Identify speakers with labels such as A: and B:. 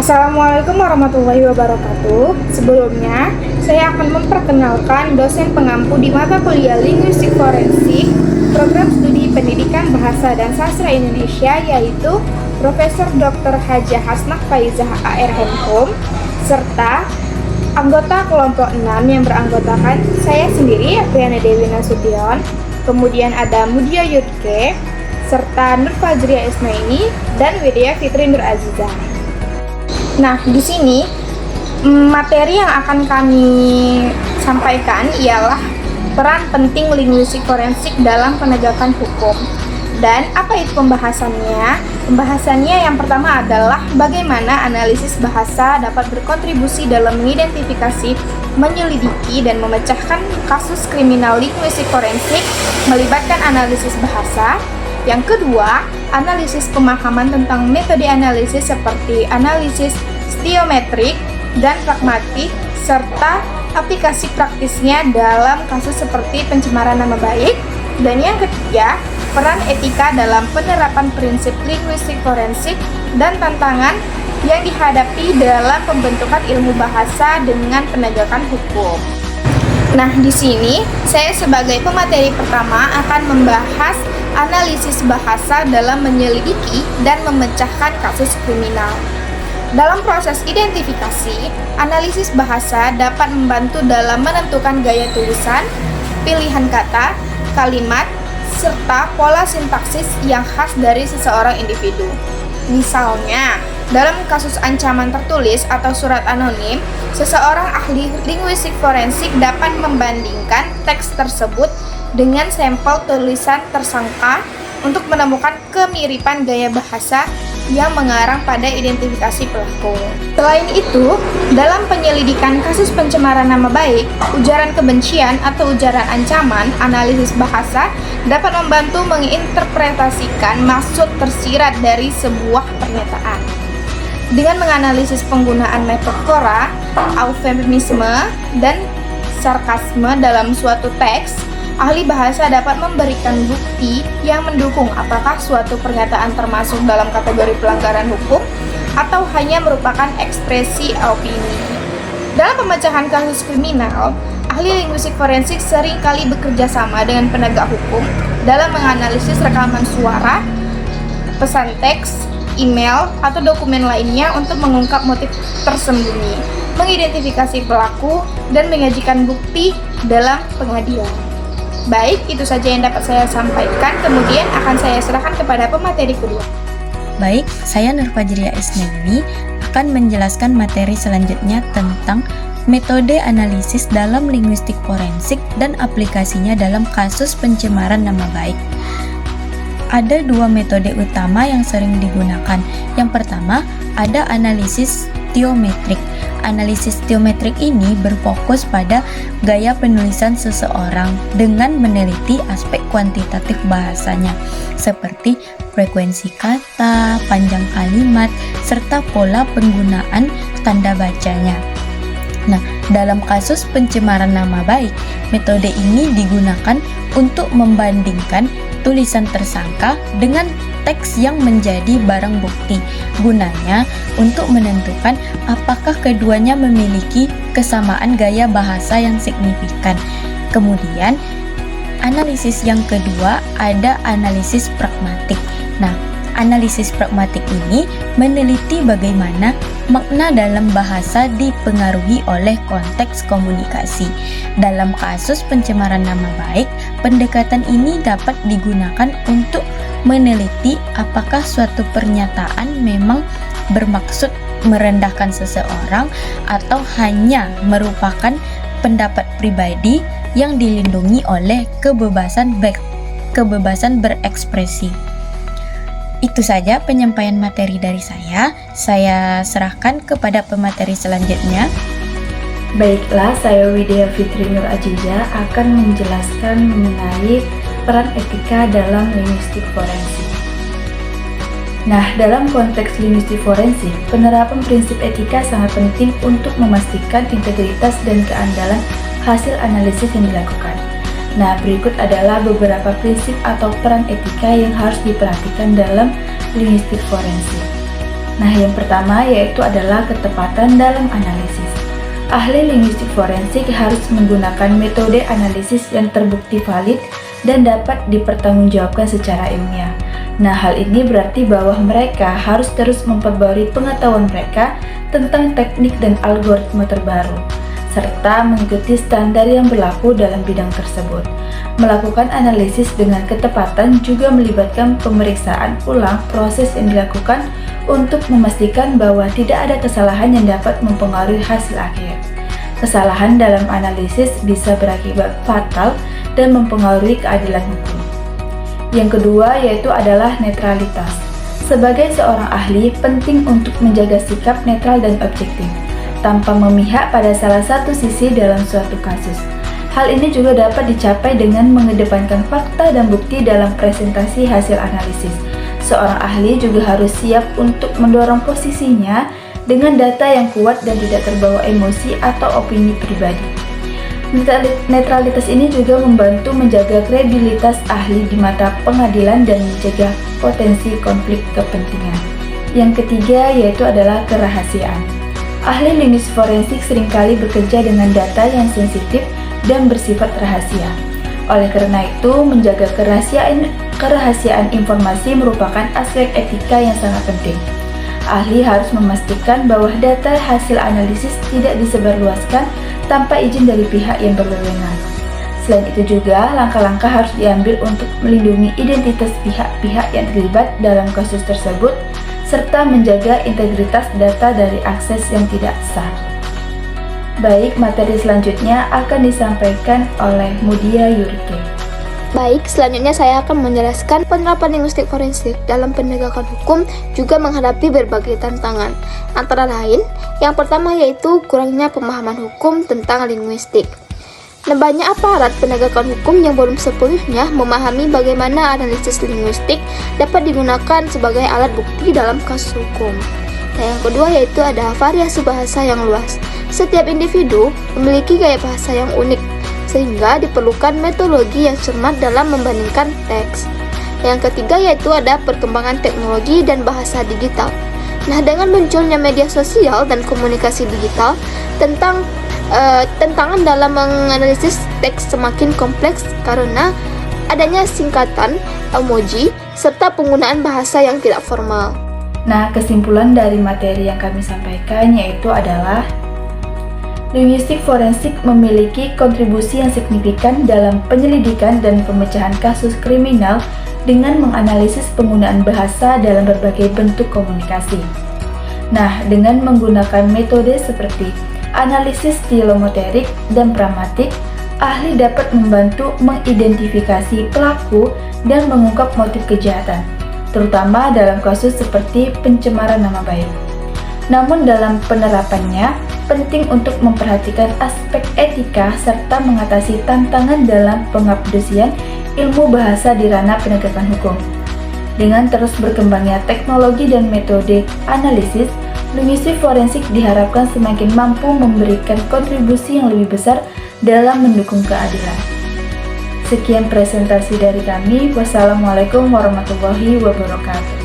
A: Assalamualaikum warahmatullahi wabarakatuh. Sebelumnya, saya akan memperkenalkan dosen pengampu di mata kuliah Linguistik Forensik Program Studi Pendidikan Bahasa dan Sastra Indonesia, yaitu Profesor Dr. Hajah Hasnah Faizah AR Hemkom, serta anggota kelompok 6 yang beranggotakan saya sendiri, Apriana Dewi Nasution, kemudian ada Mudia Yudke, serta Nur Fajriya Ismaini dan Widya Fitri Nur Azizah. Nah, di sini materi yang akan kami sampaikan ialah peran penting linguistik forensik dalam penegakan hukum. Dan apa itu pembahasannya? Pembahasannya yang pertama adalah bagaimana analisis bahasa dapat berkontribusi dalam mengidentifikasi, menyelidiki, dan memecahkan kasus kriminal linguistik forensik melibatkan analisis bahasa. Yang kedua, analisis pemahaman tentang metode analisis seperti analisis stiometrik dan pragmatik, serta aplikasi praktisnya dalam kasus seperti pencemaran nama baik. Dan yang ketiga, peran etika dalam penerapan prinsip linguistik forensik dan tantangan yang dihadapi dalam pembentukan ilmu bahasa dengan penegakan hukum. Nah, di sini saya sebagai pemateri pertama akan membahas analisis bahasa dalam menyelidiki dan memecahkan kasus kriminal. Dalam proses identifikasi, analisis bahasa dapat membantu dalam menentukan gaya tulisan, pilihan kata, kalimat, serta pola sintaksis yang khas dari seseorang individu. Misalnya, dalam kasus ancaman tertulis atau surat anonim, seseorang ahli linguistik forensik dapat membandingkan teks tersebut dengan sampel tulisan tersangka untuk menemukan kemiripan gaya bahasa yang mengarah pada identifikasi pelaku. Selain itu, dalam penyelidikan kasus pencemaran nama baik, ujaran kebencian atau ujaran ancaman, analisis bahasa dapat membantu menginterpretasikan maksud tersirat dari sebuah pernyataan. Dengan menganalisis penggunaan metafora, eufemisme, dan sarkasme dalam suatu teks, ahli bahasa dapat memberikan bukti yang mendukung apakah suatu pernyataan termasuk dalam kategori pelanggaran hukum atau hanya merupakan ekspresi opini. Dalam pemecahan kasus kriminal, ahli linguistik forensik sering kali bekerja sama dengan penegak hukum dalam menganalisis rekaman suara, pesan teks, email, atau dokumen lainnya untuk mengungkap motif tersembunyi, mengidentifikasi pelaku, dan menyajikan bukti dalam pengadilan. Baik, itu saja yang dapat saya sampaikan. Kemudian akan saya serahkan kepada pemateri kedua.
B: Baik, saya Nur Fajriya Ismaini akan menjelaskan materi selanjutnya tentang metode analisis dalam linguistik forensik dan aplikasinya dalam kasus pencemaran nama baik. Ada dua metode utama yang sering digunakan. Yang pertama, ada analisis stiometrik. Analisis stiometrik ini berfokus pada gaya penulisan seseorang dengan meneliti aspek kuantitatif bahasanya, seperti frekuensi kata, panjang kalimat, serta pola penggunaan tanda bacanya. Nah, dalam kasus pencemaran nama baik, metode ini digunakan untuk membandingkan tulisan tersangka dengan teks yang menjadi barang bukti, gunanya untuk menentukan apakah keduanya memiliki kesamaan gaya bahasa yang signifikan. Kemudian, analisis yang kedua ada analisis pragmatik. Nah, analisis pragmatik ini meneliti bagaimana makna dalam bahasa dipengaruhi oleh konteks komunikasi. Dalam kasus pencemaran nama baik, pendekatan ini dapat digunakan untuk meneliti apakah suatu pernyataan memang bermaksud merendahkan seseorang atau hanya merupakan pendapat pribadi yang dilindungi oleh kebebasan berekspresi. Itu saja penyampaian materi dari saya. Saya serahkan kepada pemateri selanjutnya.
C: Baiklah, saya Widya Fitri Nur Azizah akan menjelaskan mengenai peran etika dalam linguistik forensik. Nah, dalam konteks linguistik forensik, penerapan prinsip etika sangat penting untuk memastikan integritas dan keandalan hasil analisis yang dilakukan. Nah, berikut adalah beberapa prinsip atau peran etika yang harus diperhatikan dalam linguistik forensik. Nah, yang pertama yaitu adalah ketepatan dalam analisis. Ahli linguistik forensik harus menggunakan metode analisis yang terbukti valid dan dapat dipertanggungjawabkan secara ilmiah. Nah, hal ini berarti bahwa mereka harus terus memperbarui pengetahuan mereka tentang teknik dan algoritma terbaru, serta mengikuti standar yang berlaku dalam bidang tersebut. Melakukan analisis dengan ketepatan juga melibatkan pemeriksaan ulang proses yang dilakukan untuk memastikan bahwa tidak ada kesalahan yang dapat mempengaruhi hasil akhir. Kesalahan dalam analisis bisa berakibat fatal dan mempengaruhi keadilan hukum. Yang kedua yaitu adalah netralitas. Sebagai seorang ahli, penting untuk menjaga sikap netral dan objektif, tanpa memihak pada salah satu sisi dalam suatu kasus. Hal ini juga dapat dicapai dengan mengedepankan fakta dan bukti dalam presentasi hasil analisis. Seorang ahli juga harus siap untuk mendorong posisinya dengan data yang kuat dan tidak terbawa emosi atau opini pribadi. Netralitas ini juga membantu menjaga kredibilitas ahli di mata pengadilan dan mencegah potensi konflik kepentingan. Yang ketiga yaitu adalah kerahasiaan. Ahli linguistik forensik seringkali bekerja dengan data yang sensitif dan bersifat rahasia. Oleh karena itu, menjaga kerahasiaan informasi merupakan aspek etika yang sangat penting. Ahli harus memastikan bahwa data hasil analisis tidak disebarluaskan tanpa izin dari pihak yang berwenang. Selain itu juga, langkah-langkah harus diambil untuk melindungi identitas pihak-pihak yang terlibat dalam kasus tersebut, serta menjaga integritas data dari akses yang tidak sah. Baik, materi selanjutnya akan disampaikan oleh Mudia Yurike.
D: Baik, selanjutnya saya akan menjelaskan penerapan linguistik forensik dalam penegakan hukum juga menghadapi berbagai tantangan. Antara lain, yang pertama yaitu kurangnya pemahaman hukum tentang linguistik. Dan banyak aparat penegakan hukum yang belum sepenuhnya memahami bagaimana analisis linguistik dapat digunakan sebagai alat bukti dalam kasus hukum. Dan yang kedua yaitu ada variasi bahasa yang luas. Setiap individu memiliki gaya bahasa yang unik, sehingga diperlukan metodologi yang cermat dalam membandingkan teks. Yang ketiga yaitu ada perkembangan teknologi dan bahasa digital. Nah, dengan munculnya media sosial dan komunikasi digital, tantangan dalam menganalisis teks semakin kompleks karena adanya singkatan, emoji, serta penggunaan bahasa yang tidak formal.
C: Nah, kesimpulan dari materi yang kami sampaikan yaitu adalah linguistik forensik memiliki kontribusi yang signifikan dalam penyelidikan dan pemecahan kasus kriminal dengan menganalisis penggunaan bahasa dalam berbagai bentuk komunikasi. Nah, dengan menggunakan metode seperti analisis stilomotorik dan pragmatik, ahli dapat membantu mengidentifikasi pelaku dan mengungkap motif kejahatan, terutama dalam kasus seperti pencemaran nama baik. Namun dalam penerapannya, penting untuk memperhatikan aspek etika serta mengatasi tantangan dalam pengabdesian ilmu bahasa di ranah penegakan hukum. Dengan terus berkembangnya teknologi dan metode analisis, linguistik forensik diharapkan semakin mampu memberikan kontribusi yang lebih besar dalam mendukung keadilan. Sekian presentasi dari kami. Wassalamualaikum warahmatullahi wabarakatuh.